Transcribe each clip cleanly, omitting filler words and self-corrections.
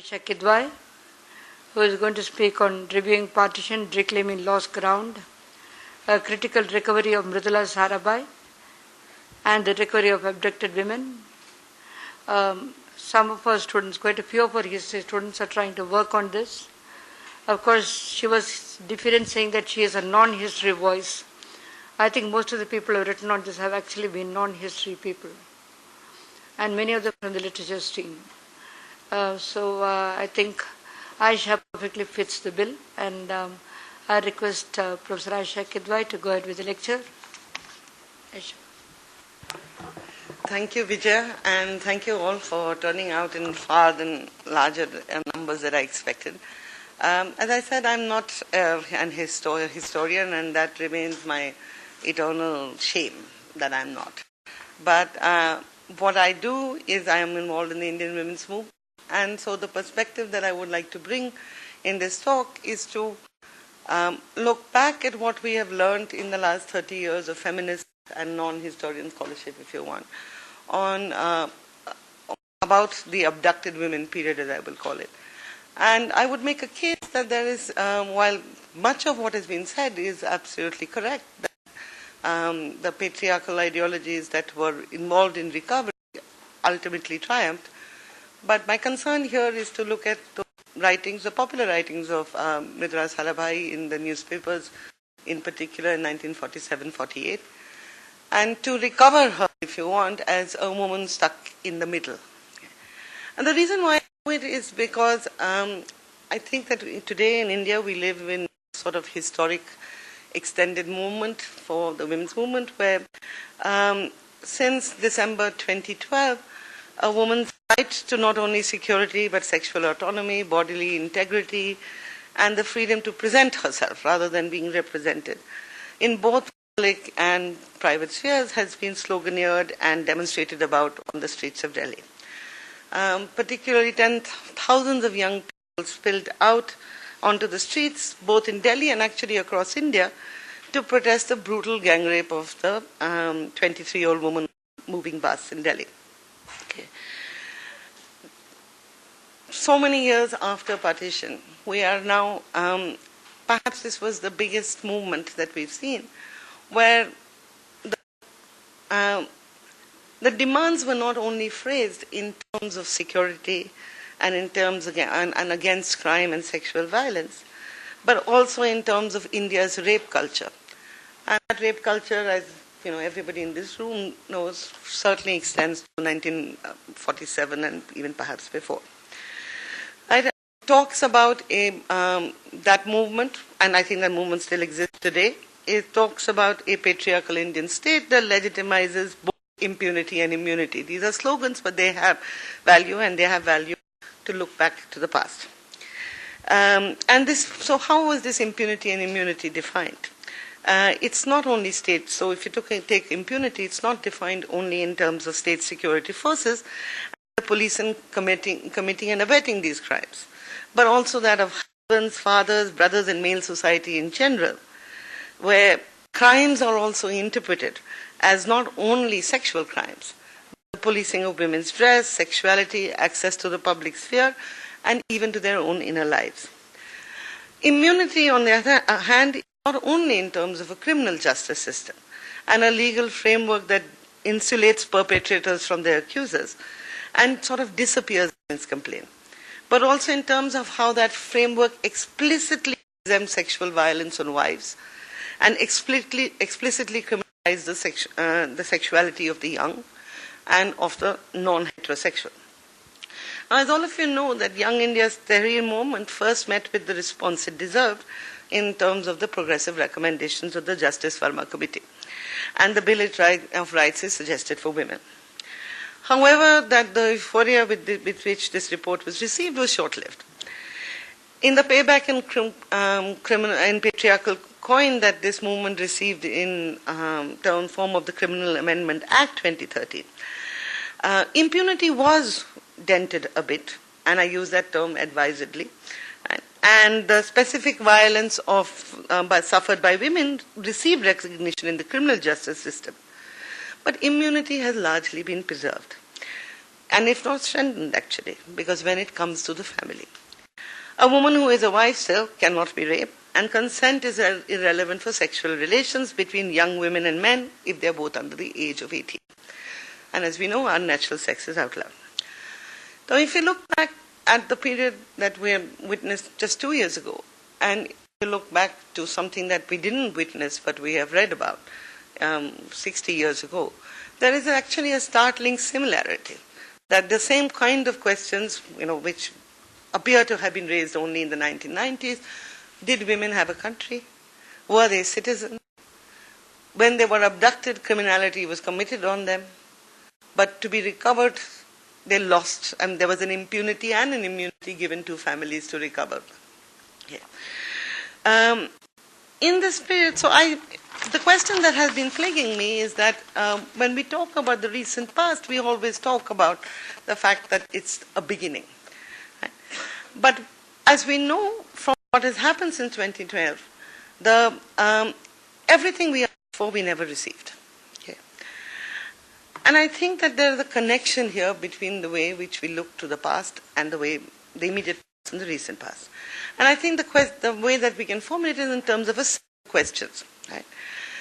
Aisha Kidwai, who is going to speak on reviewing partition, reclaiming lost ground, a critical recovery of Mridula Sarabhai, and the recovery of abducted women. Some of our students, quite a few of our history students, are trying to work on this. Of course, she was different saying that she is a non-history voice. I think most of the people who have written on this have actually been non-history people, and many of them from the literature stream. So I think Aisha perfectly fits the bill, and I request Professor Aisha Kidwai to go ahead with the lecture. Aisha. Thank you, Vijaya, and thank you all for turning out in far than larger numbers that I expected. As I said, I'm not an historian, and that remains my eternal shame that I'm not. But what I do is I am involved in the Indian women's movement, and so the perspective that I would like to bring in this talk is to look back at what we have learned in the last 30 years of feminist and non-historian scholarship, if you want, on about the abducted women period, as I will call it. And I would make a case that there is, while much of what has been said is absolutely correct, that the patriarchal ideologies that were involved in recovery ultimately triumphed. But my concern here is to look at the writings, the popular writings of Mridula Sarabhai in the newspapers, in particular in 1947-48, and to recover her, if you want, as a woman stuck in the middle. And the reason why I do it is because I think that today in India we live in sort of historic extended movement for the women's movement, where since December 2012, a woman's right to not only security but sexual autonomy, bodily integrity, and the freedom to present herself rather than being represented in both public and private spheres has been sloganeered and demonstrated about on the streets of Delhi. Particularly thousands of young people spilled out onto the streets, both in Delhi and actually across India, to protest the brutal gang rape of the 23-year-old woman moving bus in Delhi. Okay. So many years after partition, we are now, perhaps this was the biggest movement that we've seen, where the demands were not only phrased in terms of security and in terms and against crime and sexual violence, but also in terms of India's rape culture. And that rape culture, as you know, everybody in this room knows, certainly extends to 1947 and even perhaps before. It talks about that movement, and I think that movement still exists today. It talks about a patriarchal Indian state that legitimizes both impunity and immunity. These are slogans, but they have value, and they have value to look back to the past. So how was this impunity and immunity defined? It's not only state, so if you take impunity, it's not defined only in terms of state security forces, the police and committing and abetting these crimes, but also that of husbands, fathers, brothers, and male society in general, where crimes are also interpreted as not only sexual crimes, but the policing of women's dress, sexuality, access to the public sphere, and even to their own inner lives. Immunity, on the other hand, is not only in terms of a criminal justice system and a legal framework that insulates perpetrators from their accusers and sort of disappears against complaint, but also in terms of how that framework explicitly exempts sexual violence on wives and explicitly criminalize the sexuality of the young and of the non-heterosexual. Now, as all of you know, that Young India's Tehreer movement first met with the response it deserved in terms of the progressive recommendations of the Justice Verma Committee, and the Bill of Rights is suggested for women. However, that the euphoria with which this report was received was short-lived. In the payback and patriarchal coin that this movement received in form of the Criminal Amendment Act 2013, impunity was dented a bit, and I use that term advisedly, and the specific violence suffered by women received recognition in the criminal justice system. But immunity has largely been preserved. and if not strengthened actually, because when it comes to the family. A woman who is a wife still cannot be raped, and consent is irrelevant for sexual relations between young women and men if they are both under the age of 18. And as we know, our natural sex is outlawed. So if you look back at the period that we have witnessed just 2 years ago, and you look back to something that we didn't witness but we have read about 60 years ago, there is actually a startling similarity. That the same kind of questions, which appear to have been raised only in the 1990s, did women have a country? Were they citizens? When they were abducted, criminality was committed on them. But to be recovered, they lost, and there was an impunity and an immunity given to families to recover. Yeah. In this period, the question that has been plaguing me is that when we talk about the recent past, we always talk about the fact that it's a beginning. Right? But as we know from what has happened since 2012, everything we asked for, we never received. Okay. And I think that there is a connection here between the way which we look to the past and the immediate past and the recent past. And I think the way that we can formulate it is in terms of a set of questions. Right?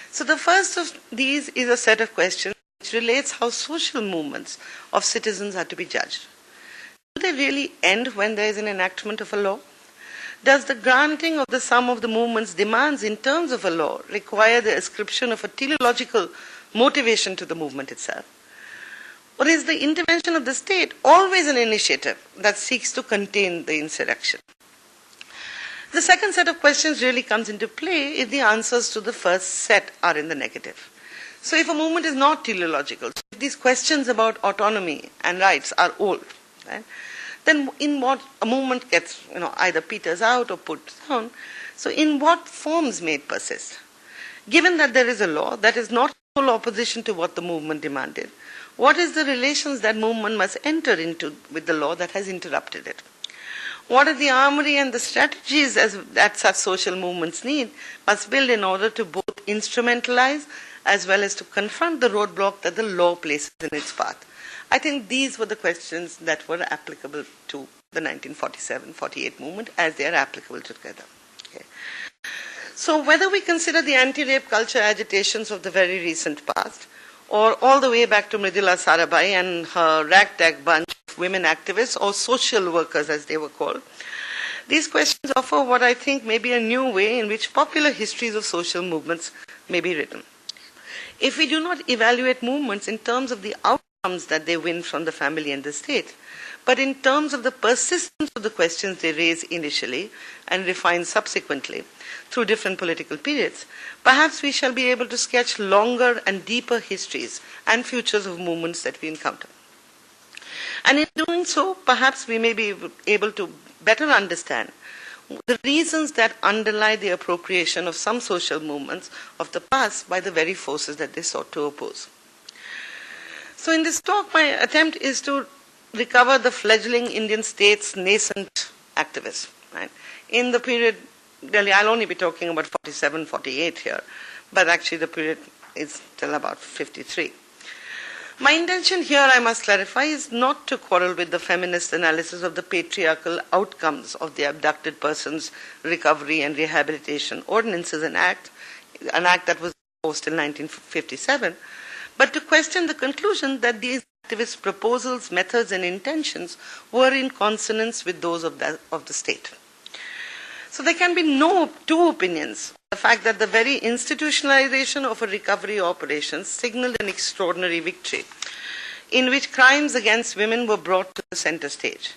So the first of these is a set of questions which relates how social movements of citizens are to be judged. Do they really end when there is an enactment of a law? Does the granting of the sum of the movement's demands in terms of a law require the ascription of a teleological motivation to the movement itself? Or is the intervention of the state always an initiative that seeks to contain the insurrection? The second set of questions really comes into play if the answers to the first set are in the negative. So if a movement is not teleological, so if these questions about autonomy and rights are old, right, then in what a movement gets either peters out or put down, so in what forms may it persist? Given that there is a law that is not in full opposition to what the movement demanded, what is the relations that movement must enter into with the law that has interrupted it? What are the armory and the strategies that such social movements must build in order to both instrumentalize as well as to confront the roadblock that the law places in its path? I think these were the questions that were applicable to the 1947-48 movement as they are applicable together. Okay. So whether we consider the anti-rape culture agitations of the very recent past, or all the way back to Mridula Sarabhai and her ragtag bunch of women activists or social workers as they were called, these questions offer what I think may be a new way in which popular histories of social movements may be written. If we do not evaluate movements in terms of the outcomes that they win from the family and the state, but in terms of the persistence of the questions they raise initially and refine subsequently through different political periods, perhaps we shall be able to sketch longer and deeper histories and futures of movements that we encounter. And in doing so, perhaps we may be able to better understand the reasons that underlie the appropriation of some social movements of the past by the very forces that they sought to oppose. So in this talk, my attempt is to recover the fledgling Indian state's nascent activists. Right? In the period, really, I'll only be talking about 47, 48 here, but actually the period is till about 53. My intention here, I must clarify, is not to quarrel with the feminist analysis of the patriarchal outcomes of the abducted person's recovery and rehabilitation ordinances an act that was proposed in 1957, but to question the conclusion that these activists' proposals, methods, and intentions were in consonance with those of the state. So there can be no two opinions. The fact that the very institutionalization of a recovery operation signaled an extraordinary victory in which crimes against women were brought to the center stage.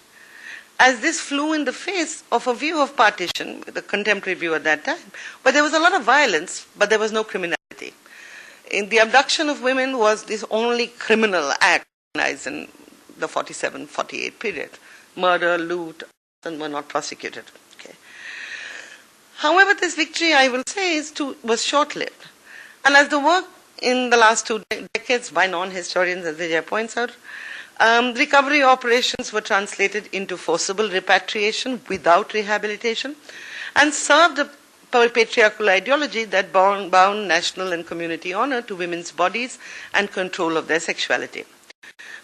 As this flew in the face of a view of partition, the contemporary view at that time, where there was a lot of violence, but there was no criminality. The abduction of women was this only criminal act recognized in the 47-48 period. Murder, loot, and were not prosecuted. However, this victory, I will say, was short-lived. And as the work in the last 2 decades by non-historians, as Vijay points out, recovery operations were translated into forcible repatriation without rehabilitation and served a patriarchal ideology that bound national and community honor to women's bodies and control of their sexuality.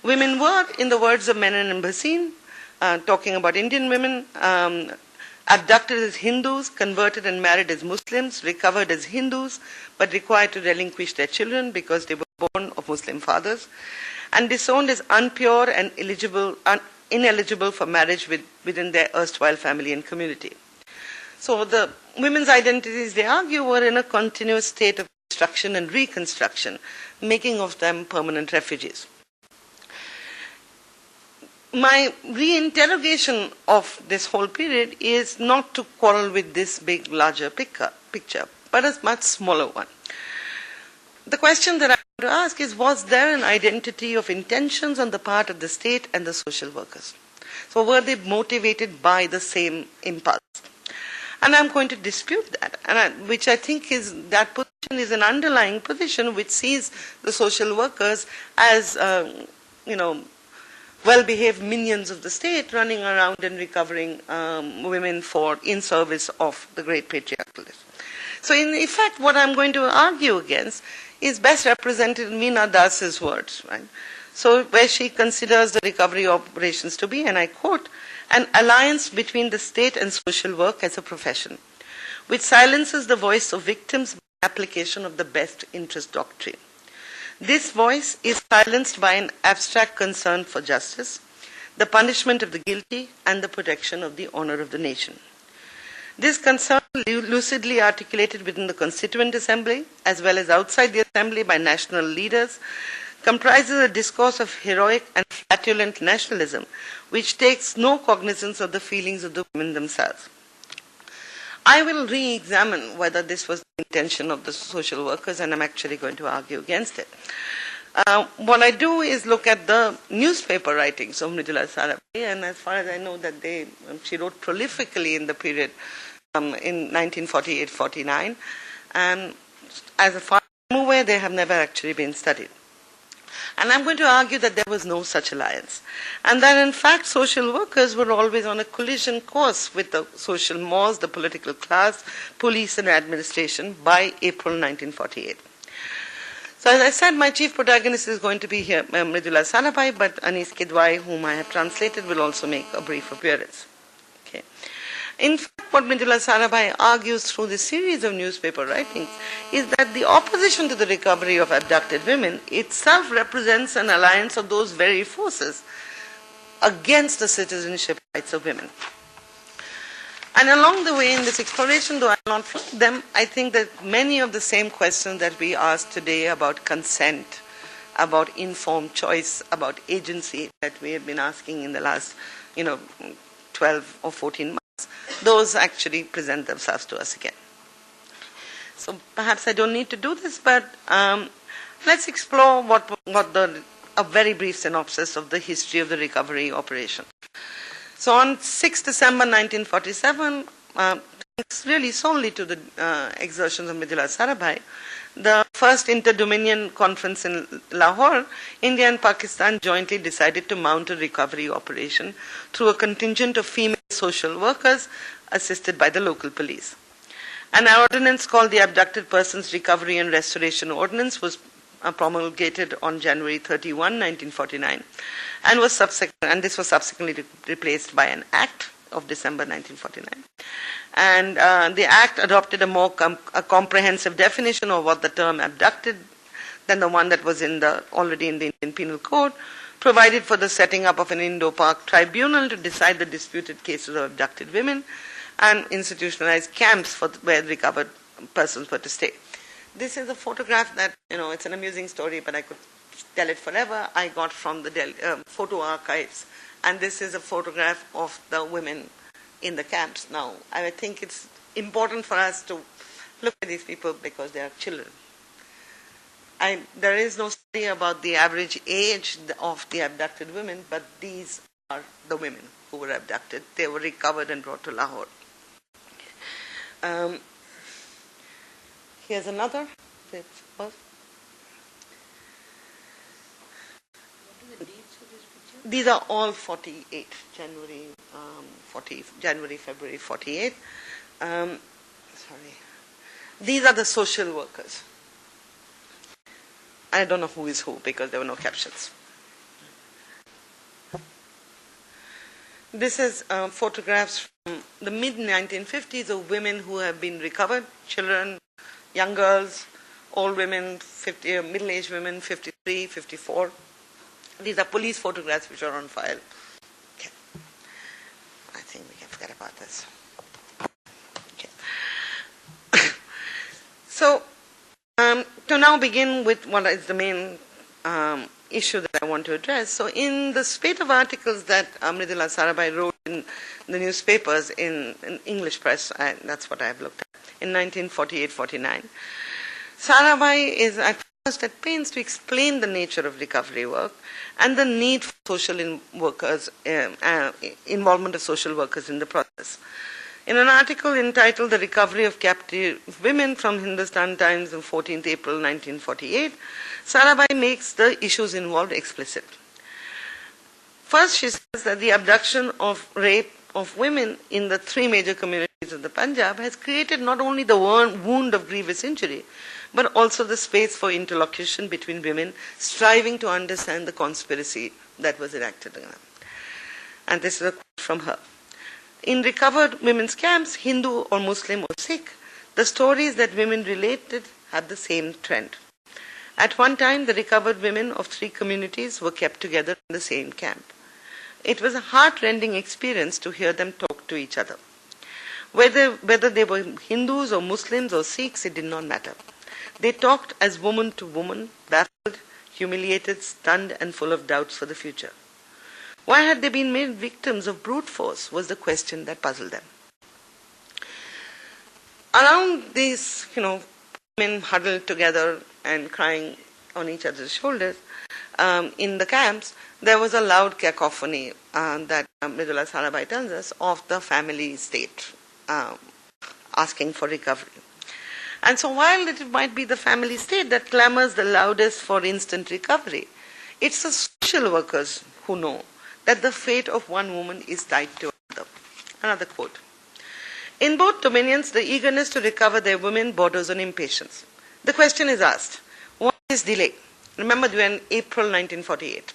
Women were, in the words of Menon and Bhasin, talking about Indian women, abducted as Hindus, converted and married as Muslims, recovered as Hindus, but required to relinquish their children because they were born of Muslim fathers, and disowned as unpure and ineligible for marriage within their erstwhile family and community. So the women's identities, they argue, were in a continuous state of destruction and reconstruction, making of them permanent refugees. My reinterrogation of this whole period is not to quarrel with this big, larger picture, but a much smaller one. The question that I want to ask is, was there an identity of intentions on the part of the state and the social workers? So were they motivated by the same impulse? And I'm going to dispute that, which I think is, that position is an underlying position which sees the social workers as, well-behaved minions of the state running around and recovering women in service of the great patriarchalism. So in effect, what I'm going to argue against is best represented in Meena Das's words, right? So where she considers the recovery operations to be, and I quote, an alliance between the state and social work as a profession, which silences the voice of victims by application of the best interest doctrine. This voice is silenced by an abstract concern for justice, the punishment of the guilty, and the protection of the honor of the nation. This concern, lucidly articulated within the Constituent Assembly, as well as outside the Assembly by national leaders, comprises a discourse of heroic and flatulent nationalism, which takes no cognizance of the feelings of the women themselves. I will re-examine whether this was the intention of the social workers, and I'm actually going to argue against it. What I do is look at the newspaper writings of Mridula Sarabhai, and as far as I know that she wrote prolifically in the period in 1948-49, and as far as I'm aware, they have never actually been studied. And I'm going to argue that there was no such alliance, and that in fact social workers were always on a collision course with the social mores, the political class, police and administration by April 1948. So as I said, my chief protagonist is going to be here, Mridula Sarabhai, but Anis Kidwai, whom I have translated, will also make a brief appearance. Okay. In fact, what Mridula Sarabhai argues through this series of newspaper writings is that the opposition to the recovery of abducted women itself represents an alliance of those very forces against the citizenship rights of women. And along the way in this exploration, though I will not find them, I think that many of the same questions that we ask today about consent, about informed choice, about agency that we have been asking in the last 12 or 14 months, those actually present themselves to us again. So perhaps I don't need to do this, but let's explore a very brief synopsis of the history of the recovery operation. So on 6 December 1947, thanks really solely to the exertions of Mridula Sarabhai, the first Inter-Dominion Conference in Lahore, India and Pakistan jointly decided to mount a recovery operation through a contingent of female social workers assisted by the local police. An ordinance called the Abducted Persons Recovery and Restoration Ordinance was promulgated on January 31, 1949, and this was subsequently replaced by an Act of December 1949. And the Act adopted a more comprehensive definition of what the term abducted than the one that was already in the Indian Penal Code, provided for the setting up of an Indo-Pak tribunal to decide the disputed cases of abducted women, and institutionalized camps where recovered persons were to stay. This is a photograph that, it's an amusing story, but I could tell it forever. I got from the photo archives, and this is a photograph of the women in the camps. Now, I think it's important for us to look at these people because they are children. There is no study about the average age of the abducted women, but these are the women who were abducted. They were recovered and brought to Lahore. Here's another. These are all 48, January, February 48. These are the social workers. I don't know who is who because there were no captions. This is photographs from the mid-1950s of women who have been recovered, children, young girls, old women, middle-aged women, 53, 54. These are police photographs which are on file. Okay. I think we can forget about this. Okay. So, to now begin with what is the main issue that I want to address. So in the spate of articles that Mridula Sarabhai wrote in the newspapers in English press, that's what I've looked at, in 1948-49, Sarabhai is at first at pains to explain the nature of recovery work and the need for social workers, involvement of social workers in the process. In an article entitled The Recovery of Captive Women from Hindustan Times on 14th April 1948, Sarabhai makes the issues involved explicit. First, she says that the abduction of rape of women in the three major communities of the Punjab has created not only the wound of grievous injury, but also the space for interlocution between women striving to understand the conspiracy that was enacted on them. And this is a quote from her. In recovered women's camps, Hindu or Muslim or Sikh, the stories that women related have the same trend. At one time, the recovered women of three communities were kept together in the same camp. It was a heart-rending experience to hear them talk to each other. Whether they were Hindus or Muslims or Sikhs, it did not matter. They talked as woman to woman, baffled, humiliated, stunned, and full of doubts for the future. Why had they been made victims of brute force was the question that puzzled them. Around these, women huddled together and crying on each other's shoulders, in the camps, there was a loud cacophony that Mridula Sarabhai tells us of the family state asking for recovery. And so while it might be the family state that clamors the loudest for instant recovery, it's the social workers who know that the fate of one woman is tied to another. Another quote. In both dominions, the eagerness to recover their women borders on impatience. The question is asked, what is delay? Remember, we are in April 1948.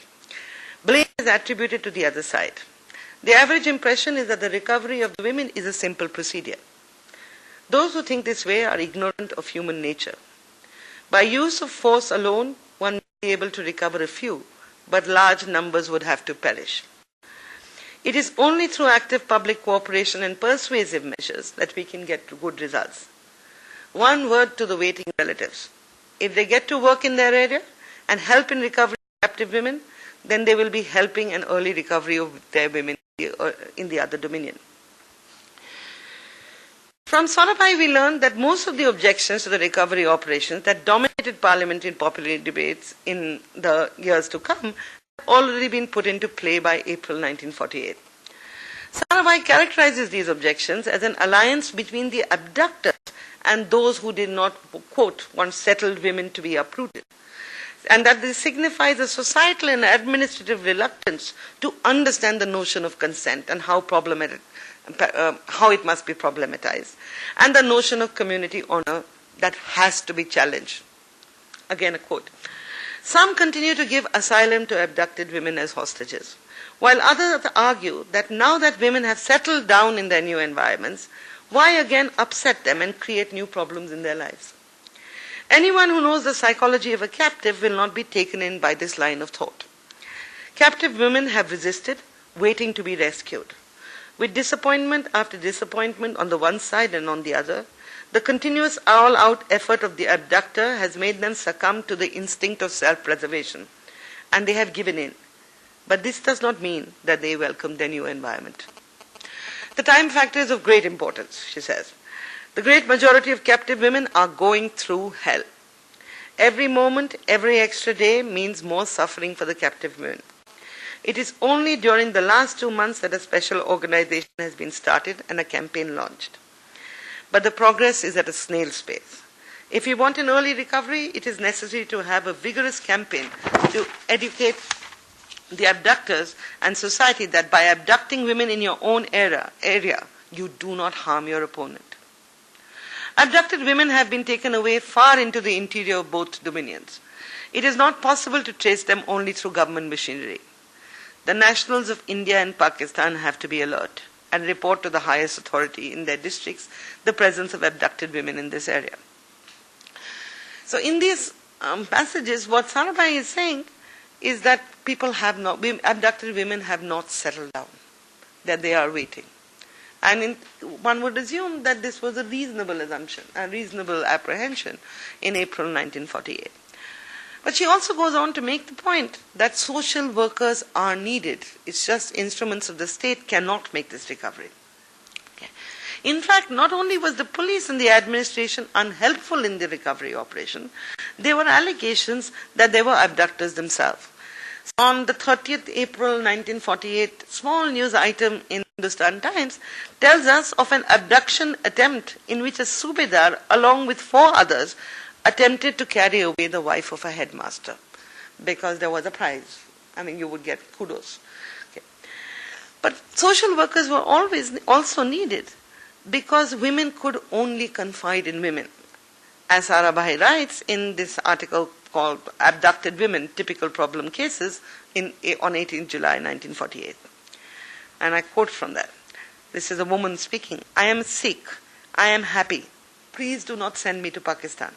Blame is attributed to the other side. The average impression is that the recovery of the women is a simple procedure. Those who think this way are ignorant of human nature. By use of force alone, one may be able to recover a few, but large numbers would have to perish. It is only through active public cooperation and persuasive measures that we can get to good results. One word to the waiting relatives. If they get to work in their area and help in recovering captive women, then they will be helping an early recovery of their women in the other dominion. From Sarabhai, we learned that most of the objections to the recovery operations that dominated parliament in popular debates in the years to come have already been put into play by April 1948. Sarabhai characterizes these objections as an alliance between the abductors and those who did not, quote, want settled women to be uprooted, and that this signifies a societal and administrative reluctance to understand the notion of consent and how it must be problematized, and the notion of community honor that has to be challenged. Again a quote. Some continue to give asylum to abducted women as hostages, while others argue that now that women have settled down in their new environments, why again upset them and create new problems in their lives? Anyone who knows the psychology of a captive will not be taken in by this line of thought. Captive women have resisted, waiting to be rescued. With disappointment after disappointment on the one side and on the other, the continuous all-out effort of the abductor has made them succumb to the instinct of self-preservation, and they have given in. But this does not mean that they welcome their new environment. The time factor is of great importance, she says. The great majority of captive women are going through hell. Every moment, every extra day means more suffering for the captive women. It is only during the last 2 months that a special organization has been started and a campaign launched. But the progress is at a snail's pace. If we want an early recovery, it is necessary to have a vigorous campaign to educate the abductors and society that by abducting women in your own area, you do not harm your opponent. Abducted women have been taken away far into the interior of both dominions. It is not possible to trace them only through government machinery. the nationals of India and Pakistan have to be alert and report to the highest authority in their districts the presence of abducted women in this area. So in these passages, what Sarabhai is saying is that abducted women have not settled down, that they are waiting. And one would assume that this was a reasonable assumption, a reasonable apprehension in April 1948. But she also goes on to make the point that social workers are needed. It's just instruments of the state cannot make this recovery. Okay. In fact, not only was the police and the administration unhelpful in the recovery operation, there were allegations that they were abductors themselves. So on the 30th April 1948, small news item in Hindustan Times tells us of an abduction attempt in which a subedar, along with 4 others, attempted to carry away the wife of a headmaster because there was a prize. I mean, you would get kudos. Okay. But social workers were always also needed because women could only confide in women. As Sarabhai writes in this article called Abducted Women, Typical Problem Cases on 18 July 1948. And I quote from that. This is a woman speaking. I am sick. I am happy. Please do not send me to Pakistan.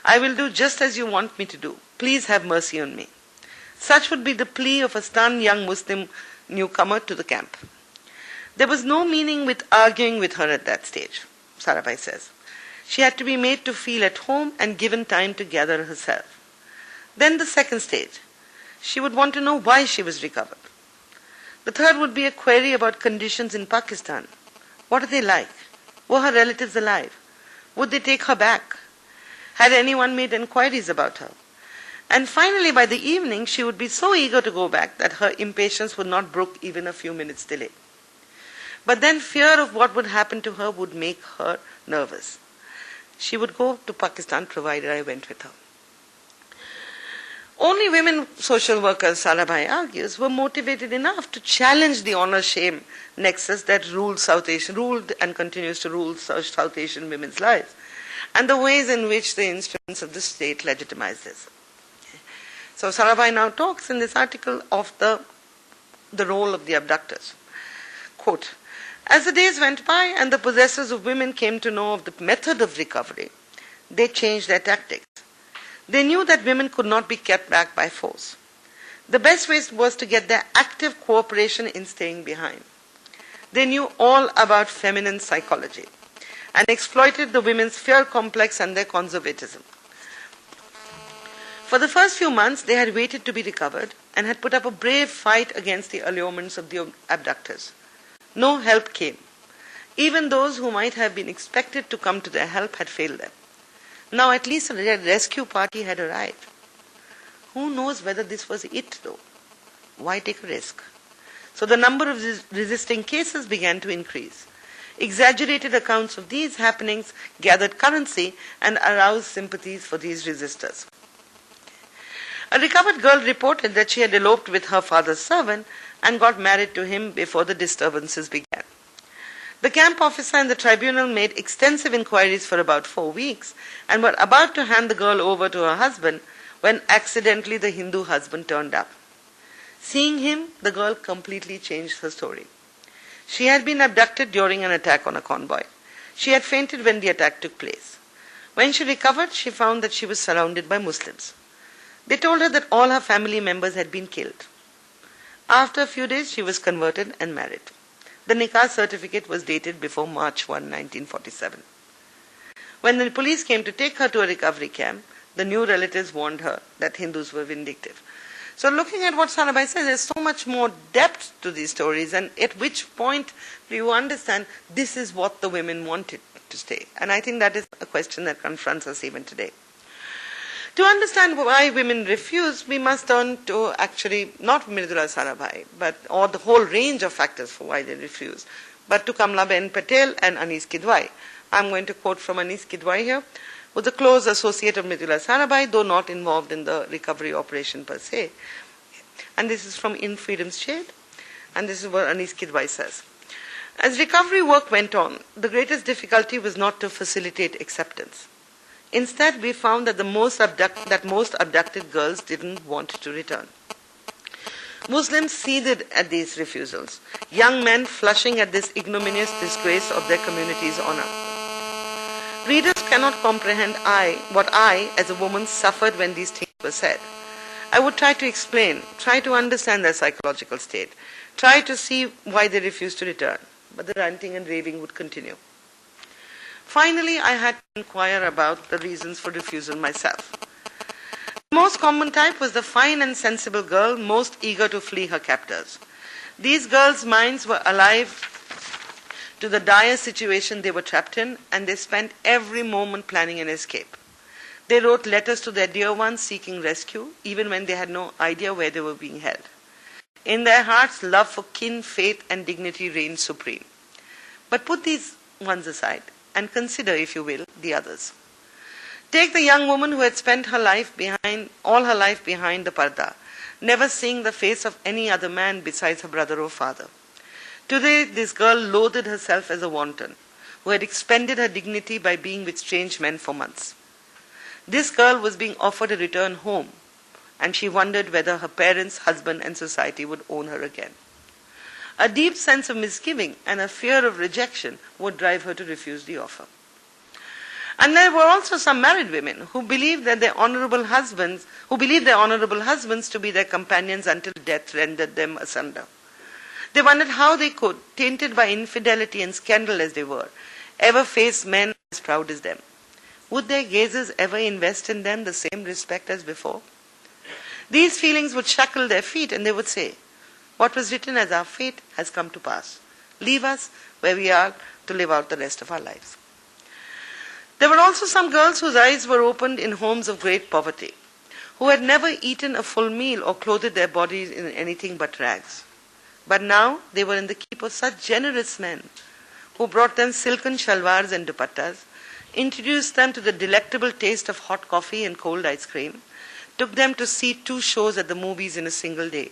I will do just as you want me to do. Please have mercy on me. Such would be the plea of a stunned young Muslim newcomer to the camp. There was no meaning with arguing with her at that stage, Sarabhai says. She had to be made to feel at home and given time to gather herself. Then the second stage. She would want to know why she was recovered. The third would be a query about conditions in Pakistan. What are they like? Were her relatives alive? Would they take her back? Had anyone made inquiries about her? And finally, by the evening, she would be so eager to go back that her impatience would not brook even a few minutes' delay. But then fear of what would happen to her would make her nervous. She would go to Pakistan provided I went with her. Only women social workers, Sarabhai argues, were motivated enough to challenge the honor-shame nexus that ruled and continues to rule South Asian women's lives, and the ways in which the instruments of the state legitimize this. So Sarabhai now talks in this article of the role of the abductors. Quote, as the days went by and the possessors of women came to know of the method of recovery, they changed their tactics. They knew that women could not be kept back by force. The best way was to get their active cooperation in staying behind. They knew all about feminine psychology and exploited the women's fear complex and their conservatism. For the first few months, they had waited to be recovered and had put up a brave fight against the allurements of the abductors. No help came. Even those who might have been expected to come to their help had failed them. Now at least a rescue party had arrived. Who knows whether this was it though? Why take a risk? So the number of resisting cases began to increase. Exaggerated accounts of these happenings gathered currency and aroused sympathies for these resistors. A recovered girl reported that she had eloped with her father's servant and got married to him before the disturbances began. The camp officer and the tribunal made extensive inquiries for about 4 weeks and were about to hand the girl over to her husband when accidentally the Hindu husband turned up. Seeing him, the girl completely changed her story. She had been abducted during an attack on a convoy. She had fainted when the attack took place. When she recovered, she found that she was surrounded by Muslims. They told her that all her family members had been killed. After a few days, she was converted and married. The nikah certificate was dated before March 1, 1947. When the police came to take her to a recovery camp, the new relatives warned her that Hindus were vindictive. So looking at what Sarabhai says, there's so much more depth to these stories, and at which point do you understand this is what the women wanted to stay? And I think that is a question that confronts us even today. To understand why women refuse, we must turn to actually not Mridula Sarabhai, or the whole range of factors for why they refuse, but to Kamlaben Patel and Anis Kidwai. I'm going to quote from Anis Kidwai here, who was a close associate of Mridula Sarabhai, though not involved in the recovery operation per se. And this is from In Freedom's Shade, and this is what Anis Kidwai says. As recovery work went on, the greatest difficulty was not to facilitate acceptance. Instead, we found that most abducted girls didn't want to return. Muslims seethed at these refusals, young men flushing at this ignominious disgrace of their community's honor. Readers cannot comprehend what I, as a woman, suffered when these things were said. I would try to explain, try to understand their psychological state, try to see why they refused to return, but the ranting and raving would continue. Finally, I had to inquire about the reasons for refusal myself. The most common type was the fine and sensible girl most eager to flee her captors. These girls' minds were alive to the dire situation they were trapped in, and they spent every moment planning an escape. They wrote letters to their dear ones seeking rescue, even when they had no idea where they were being held. In their hearts, love for kin, faith, and dignity reigned supreme. But put these ones aside and consider, if you will, the others. Take the young woman who had spent all her life behind the parda, never seeing the face of any other man besides her brother or father. Today, this girl loathed herself as a wanton, who had expended her dignity by being with strange men for months. This girl was being offered a return home, and she wondered whether her parents, husband, and society would own her again. A deep sense of misgiving and a fear of rejection would drive her to refuse the offer. And there were also some married women who believed their honorable husbands to be their companions until death rendered them asunder. They wondered how they could, tainted by infidelity and scandal as they were, ever face men as proud as them. Would their gazes ever invest in them the same respect as before? These feelings would shackle their feet, and they would say, "What was written as our fate has come to pass. Leave us where we are to live out the rest of our lives." There were also some girls whose eyes were opened in homes of great poverty, who had never eaten a full meal or clothed their bodies in anything but rags. But now they were in the keep of such generous men who brought them silken shalwars and dupattas, introduced them to the delectable taste of hot coffee and cold ice cream, took them to see 2 shows at the movies in a single day.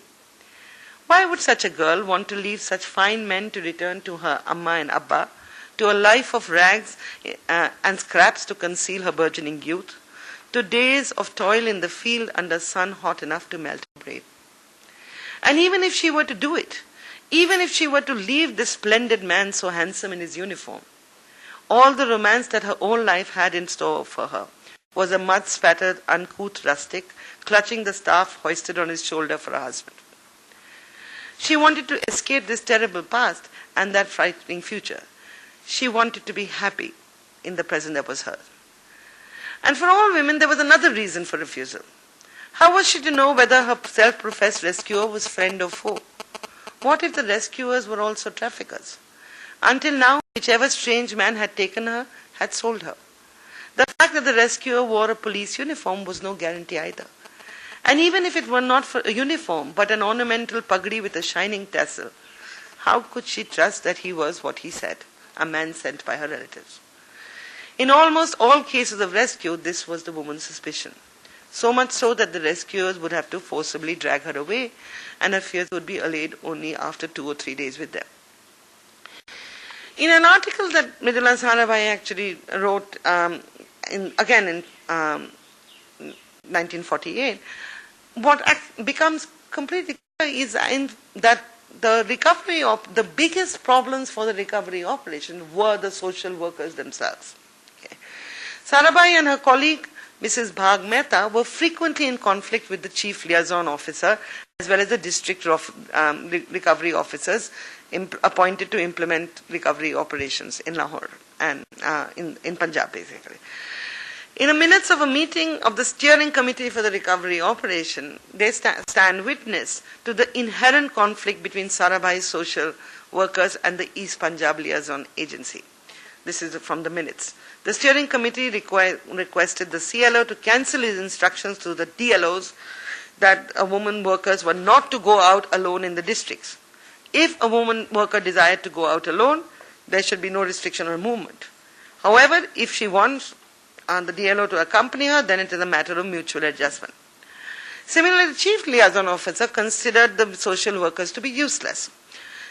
Why would such a girl want to leave such fine men to return to her amma and abba, to a life of rags and scraps to conceal her burgeoning youth, to days of toil in the field under sun hot enough to melt her brain? And even if she were to do it, even if she were to leave this splendid man so handsome in his uniform, all the romance that her own life had in store for her was a mud-spattered, uncouth rustic clutching the staff hoisted on his shoulder for a husband. She wanted to escape this terrible past and that frightening future. She wanted to be happy in the present that was hers. And for all women, there was another reason for refusal. How was she to know whether her self-professed rescuer was friend or foe? What if the rescuers were also traffickers? Until now, whichever strange man had taken her had sold her. The fact that the rescuer wore a police uniform was no guarantee either. And even if it were not for a uniform, but an ornamental pagdi with a shining tassel, how could she trust that he was what he said, a man sent by her relatives? In almost all cases of rescue, this was the woman's suspicion. So much so that the rescuers would have to forcibly drag her away, and her fears would be allayed only after 2 or 3 days with them. In an article that Mridula Sarabhai actually wrote in 1948, what becomes completely clear is that the biggest problems for the recovery operation were the social workers themselves. Okay. Sarabhai and her colleague, Mrs. Bhag Mehta, were frequently in conflict with the chief liaison officer as well as the district recovery officers appointed to implement recovery operations in Lahore and in Punjab, basically. In the minutes of a meeting of the steering committee for the recovery operation, they stand witness to the inherent conflict between Sarabhai's social workers and the East Punjab Liaison Agency. This is from the minutes. The steering committee requested the CLO to cancel his instructions to the DLOs that women workers were not to go out alone in the districts. If a woman worker desired to go out alone, there should be no restriction on movement. However, if she wants the DLO to accompany her, then it is a matter of mutual adjustment. Similarly, the chief liaison officer considered the social workers to be useless.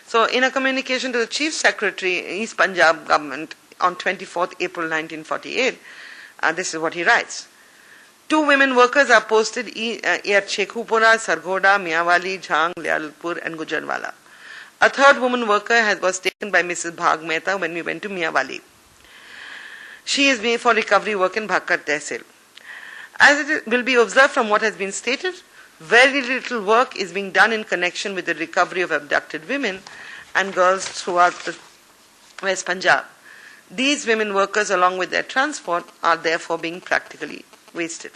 So, in a communication to the chief secretary, East Punjab government, on 24th April 1948, this is what he writes. 2 women workers are posted at Shekhupura, Sargodha, Miawali, Jhang, Lialpur and Gujarwala. A 3rd woman worker was taken by Mrs. Bhag Mehta when we went to Miawali. She is being for recovery work in Bhakkar Tehsil. As it will be observed from what has been stated, very little work is being done in connection with the recovery of abducted women and girls throughout the West Punjab. These women workers, along with their transport, are therefore being practically wasted.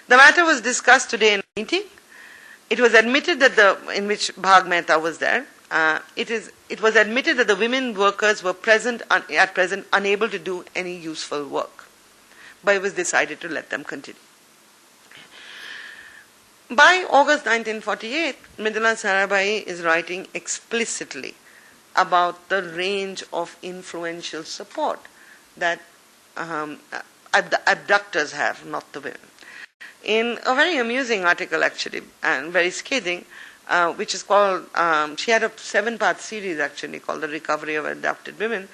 The matter was discussed today in a meeting. It was admitted that in which Bhag Mehta was there, it was admitted that the women workers were at present unable to do any useful work, but it was decided to let them continue. By August 1948, Mridula Sarabhai is writing explicitly about the range of influential support that abductors have, not the women. In a very amusing article actually, and very scathing, which is called, she had a 7-part series actually called The Recovery of Abducted Women,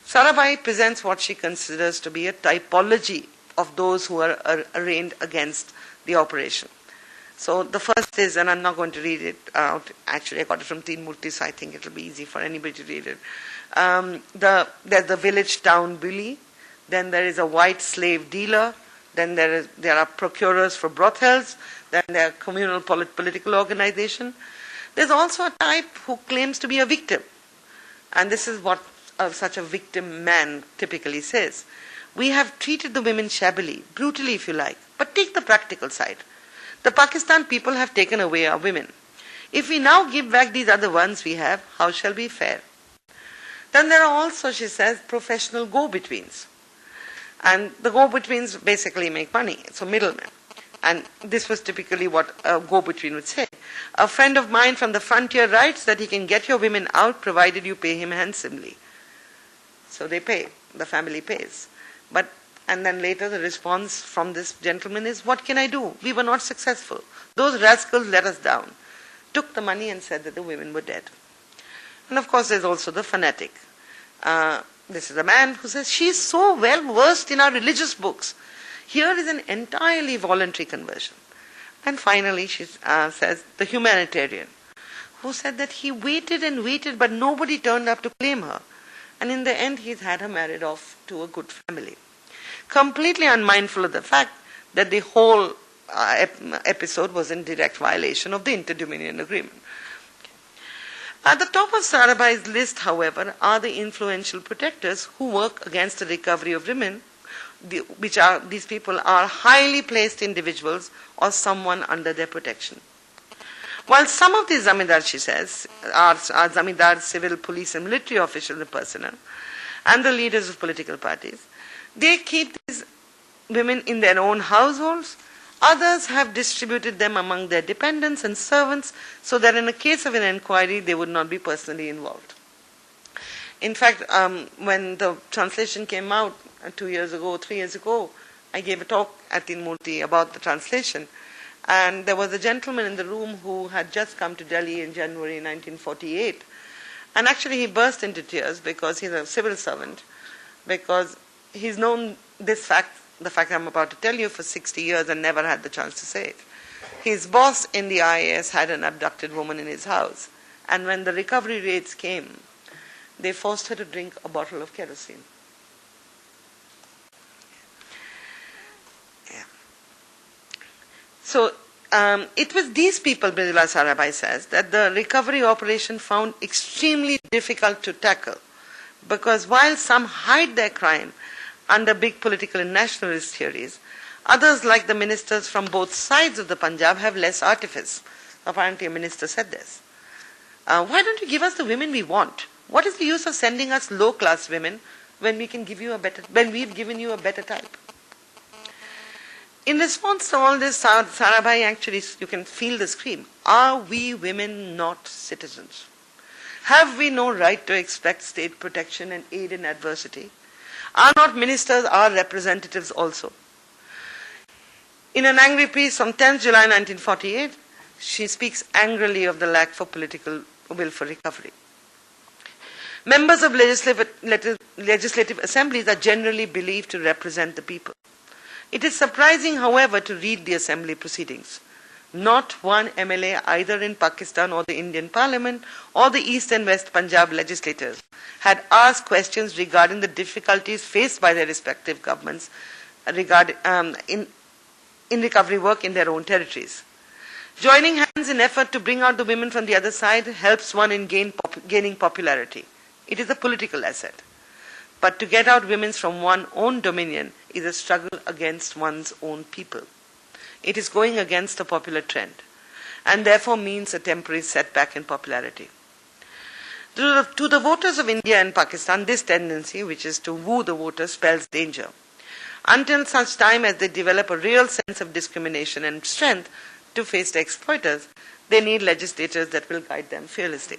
Sarabhai presents what she considers to be a typology of those who are arraigned against the operation. So the first is, and I'm not going to read it out, actually I got it from Teen Murti, so I think it will be easy for anybody to read it. There's the village town bully, then there is a white slave dealer, then there are procurers for brothels, then there are communal political organization. There's also a type who claims to be a victim. And this is what such a victim man typically says. We have treated the women shabbily, brutally if you like, but take the practical side. The Pakistan people have taken away our women. If we now give back these other ones we have, how shall we fare? Then there are also, she says, professional go-betweens. And the go-betweens basically make money, so middlemen. And this was typically what a go-between would say. A friend of mine from the frontier writes that he can get your women out provided you pay him handsomely. So they pay, the family pays. And then later the response from this gentleman is, what can I do? We were not successful. Those rascals let us down. Took the money and said that the women were dead. And of course there's also the fanatic. This is a man who says, she is so well versed in our religious books. Here is an entirely voluntary conversion. And finally she says, the humanitarian, who said that he waited and waited but nobody turned up to claim her. And in the end he's had her married off to a good family. Completely unmindful of the fact that the whole episode was in direct violation of the Inter-Dominion Agreement. At the top of Sarabhai's list, however, are the influential protectors who work against the recovery of women, these people are highly placed individuals or someone under their protection. While some of these zamindars, she says, are zamindars, civil, police and military officials and personnel, and the leaders of political parties, they keep these women in their own households. Others have distributed them among their dependents and servants so that in a case of an inquiry, they would not be personally involved. In fact, when the translation came out 2 years ago, 3 years ago, I gave a talk at Teen Murti about the translation. And there was a gentleman in the room who had just come to Delhi in January 1948. And actually he burst into tears because he's a civil servant, because he's known this fact, the fact I'm about to tell you, for 60 years and never had the chance to say it. His boss in the IAS had an abducted woman in his house. And when the recovery raids came, they forced her to drink a bottle of kerosene. Yeah. So it was these people, Mridula Sarabhai says, that the recovery operation found extremely difficult to tackle. Because while some hide their crime under big political and nationalist theories, others, like the ministers from both sides of the Punjab, have less artifice. Apparently a minister said this. Why don't you give us the women we want? What is the use of sending us low-class women when we've given you a better type? In response to all this, Sarabhai actually, you can feel the scream. Are we women not citizens? Have we no right to expect state protection and aid in adversity? Are not ministers our representatives also? In an angry piece from 10th July 1948, she speaks angrily of the lack for political will for recovery. Members of legislative assemblies are generally believed to represent the people. It is surprising, however, to read the assembly proceedings. Not one MLA, either in Pakistan or the Indian Parliament or the East and West Punjab legislators, had asked questions regarding the difficulties faced by their respective governments in recovery work in their own territories. Joining hands in effort to bring out the women from the other side helps one in gaining popularity. It is a political asset. But to get out women from one's own dominion is a struggle against one's own people. It is going against a popular trend and therefore means a temporary setback in popularity. To the voters of India and Pakistan, this tendency, which is to woo the voters, spells danger. Until such time as they develop a real sense of discrimination and strength to face the exploiters, they need legislators that will guide them fearlessly.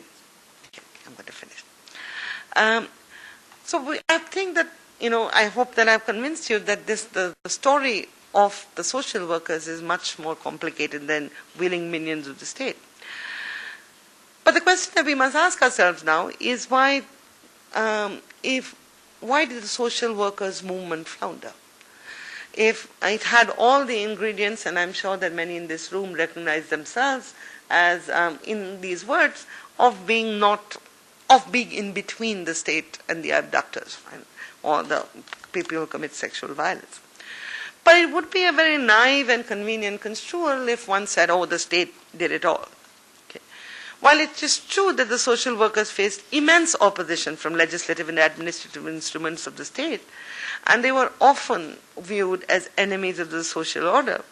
Okay, I'm going to finish. I think that, I hope that I've convinced you that the story of the social workers is much more complicated than willing minions of the state. But the question that we must ask ourselves now is why did the social workers movement flounder? If it had all the ingredients, and I'm sure that many in this room recognize themselves as in these words, of being in between the state and the abductors, or the people who commit sexual violence. But it would be a very naive and convenient construal if one said, oh, the state did it all. Okay. While it is true that the social workers faced immense opposition from legislative and administrative instruments of the state, and they were often viewed as enemies of the social order,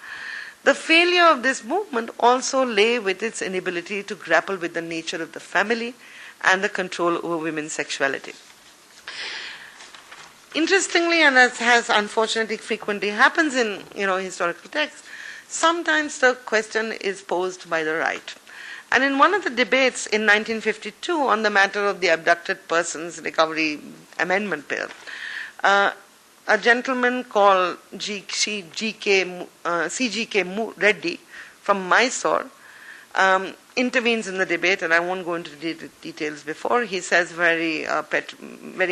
the failure of this movement also lay with its inability to grapple with the nature of the family and the control over women's sexuality. Interestingly, and as has unfortunately frequently happens in historical texts, sometimes the question is posed by the right. And in one of the debates in 1952 on the matter of the Abducted Persons Recovery Amendment Bill, a gentleman called C.G.K. Reddy from Mysore intervenes in the debate, and I won't go into the details before. He says very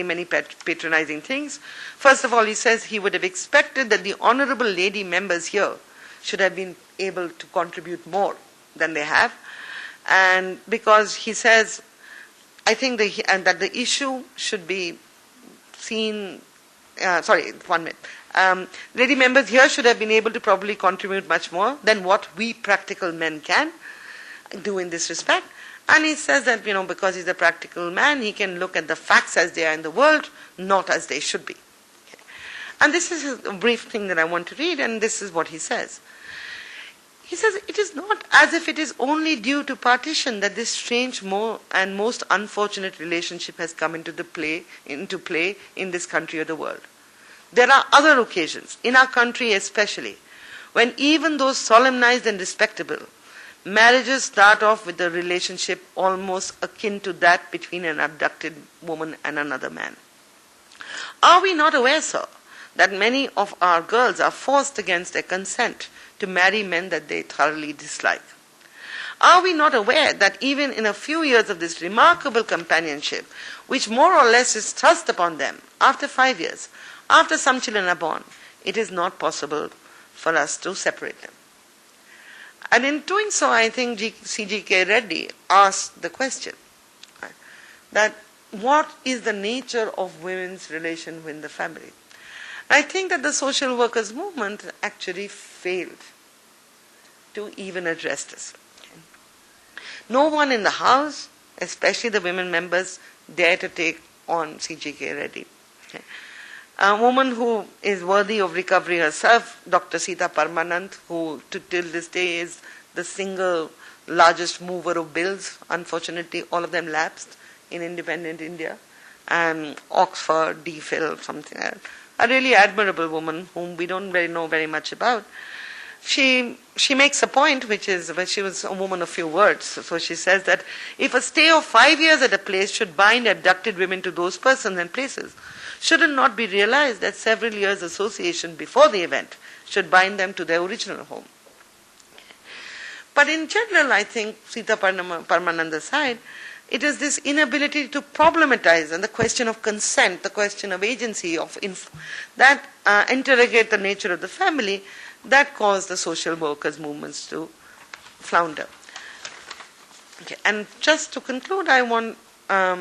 many patronizing things. First of all, he says he would have expected that the honorable lady members here should have been able to contribute more than they have. And because he says, I think that the issue should be seen, lady members here should have been able to probably contribute much more than what we practical men can do in this respect. And he says that, because he's a practical man, he can look at the facts as they are in the world, not as they should be. Okay. And this is a brief thing that I want to read, and this is what he says. He says, it is not as if it is only due to partition that this strange and most unfortunate relationship has come into play in this country or the world. There are other occasions, in our country especially, when even though solemnized and respectable, marriages start off with a relationship almost akin to that between an abducted woman and another man. Are we not aware, sir, that many of our girls are forced against their consent to marry men that they thoroughly dislike? Are we not aware that even in a few years of this remarkable companionship, which more or less is thrust upon them, after 5 years, after some children are born, it is not possible for us to separate them? And in doing so, I think C.G.K. Reddy asked the question, right, that what is the nature of women's relation with the family? I think that the social workers movement actually failed to even address this. Okay. No one in the House, especially the women members, dare to take on C.G.K. Reddy. Okay. A woman who is worthy of recovery herself, Dr. Sita Parmanand, who till this day is the single largest mover of bills. Unfortunately, all of them lapsed in independent India. And Oxford, DPhil, something else. A really admirable woman whom we don't really know very much about. She makes a point, which is, well, she was a woman of few words. So she says that if a stay of 5 years at a place should bind abducted women to those persons and places, should it not be realized that several years' association before the event should bind them to their original home? But in general, I think Sita Parmananda's side It is this inability to problematize and the question of consent, the question of agency, that interrogate the nature of the family, that caused the social workers' movements to flounder. Okay, and just to conclude, I want, let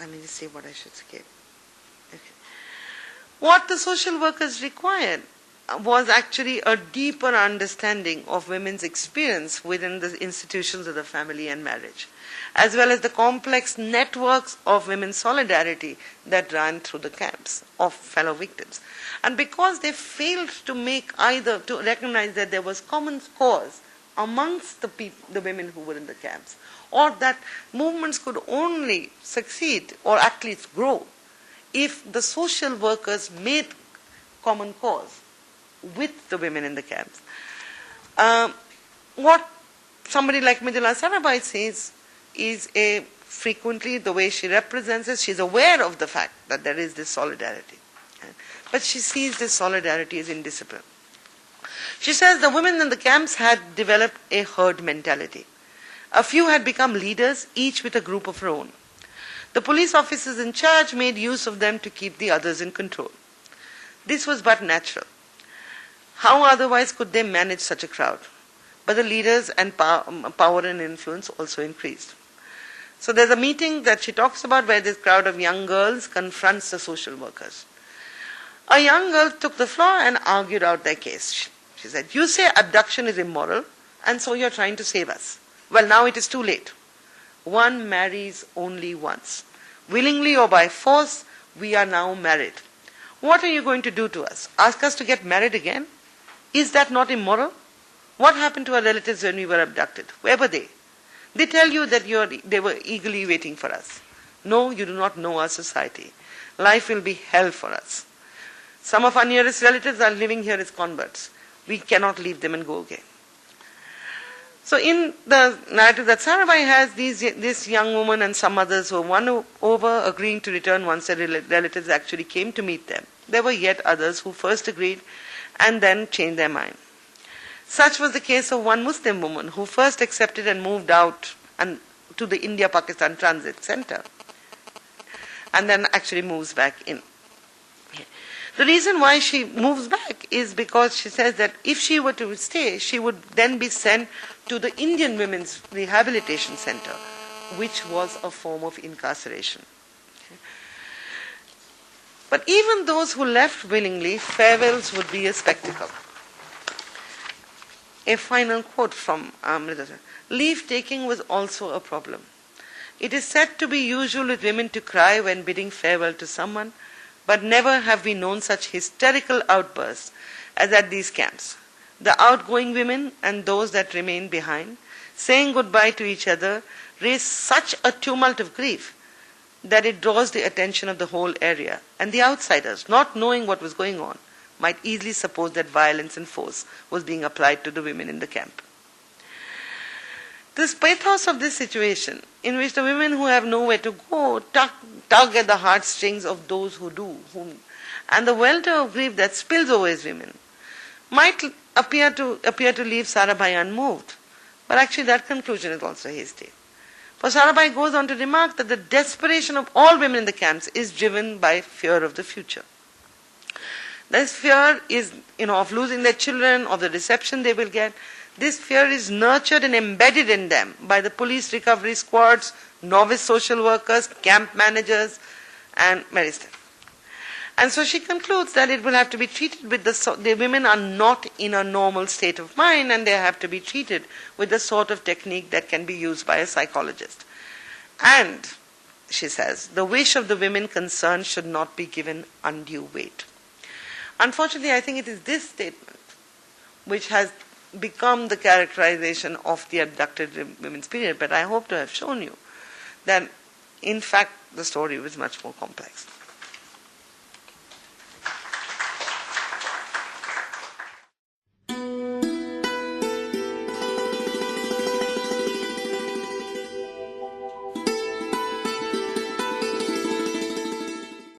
me just see what I should skip. Okay. What the social workers required was actually a deeper understanding of women's experience within the institutions of the family and marriage, as well as the complex networks of women's solidarity that ran through the camps of fellow victims. And because they failed to to recognize that there was common cause amongst the women who were in the camps, or that movements could only succeed or at least grow if the social workers made common cause with the women in the camps. What somebody like Mridula Sarabhai says is frequently the way she represents it, she's aware of the fact that there is this solidarity. But she sees this solidarity as indiscipline. She says the women in the camps had developed a herd mentality. A few had become leaders, each with a group of her own. The police officers in charge made use of them to keep the others in control. This was but natural. How otherwise could they manage such a crowd? But the leaders and power and influence also increased. So there's a meeting that she talks about where this crowd of young girls confronts the social workers. A young girl took the floor and argued out their case. She said, "You say abduction is immoral, and so you're trying to save us. Well, now it is too late. One marries only once. Willingly or by force, we are now married. What are you going to do to us? Ask us to get married again? Is that not immoral? What happened to our relatives when we were abducted? Where were they? They tell you that they were eagerly waiting for us. No, you do not know our society. Life will be hell for us. Some of our nearest relatives are living here as converts. We cannot leave them and go again." So in the narrative that Sarabhai has, this young woman and some others were won over, agreeing to return once their relatives actually came to meet them. There were yet others who first agreed and then changed their mind. Such was the case of one Muslim woman who first accepted and moved out to the India-Pakistan Transit Center and then actually moves back in. The reason why she moves back is because she says that if she were to stay, she would then be sent to the Indian Women's Rehabilitation Center, which was a form of incarceration. But even those who left willingly, farewells would be a spectacle. A final quote from Mridula. "Leave-taking was also a problem. It is said to be usual with women to cry when bidding farewell to someone, but never have we known such hysterical outbursts as at these camps. The outgoing women and those that remained behind, saying goodbye to each other, raise such a tumult of grief that it draws the attention of the whole area, and the outsiders, not knowing what was going on, might easily suppose that violence and force was being applied to the women in the camp." This pathos of this situation, in which the women who have nowhere to go tug at the heartstrings of those who do, and the welter of grief that spills over as women, might appear to leave Sarabhai unmoved. But actually that conclusion is also hasty. For Sarabhai goes on to remark that the desperation of all women in the camps is driven by fear of the future. This fear is, of losing their children, of the reception they will get. This fear is nurtured and embedded in them by the police recovery squads, novice social workers, camp managers, and Maristan. And so she concludes that it will have to be treated with the women are not in a normal state of mind, and they have to be treated with the sort of technique that can be used by a psychologist. And, she says, the wish of the women concerned should not be given undue weight. Unfortunately, I think it is this statement which has become the characterization of the abducted women's period, but I hope to have shown you that, in fact, the story was much more complex.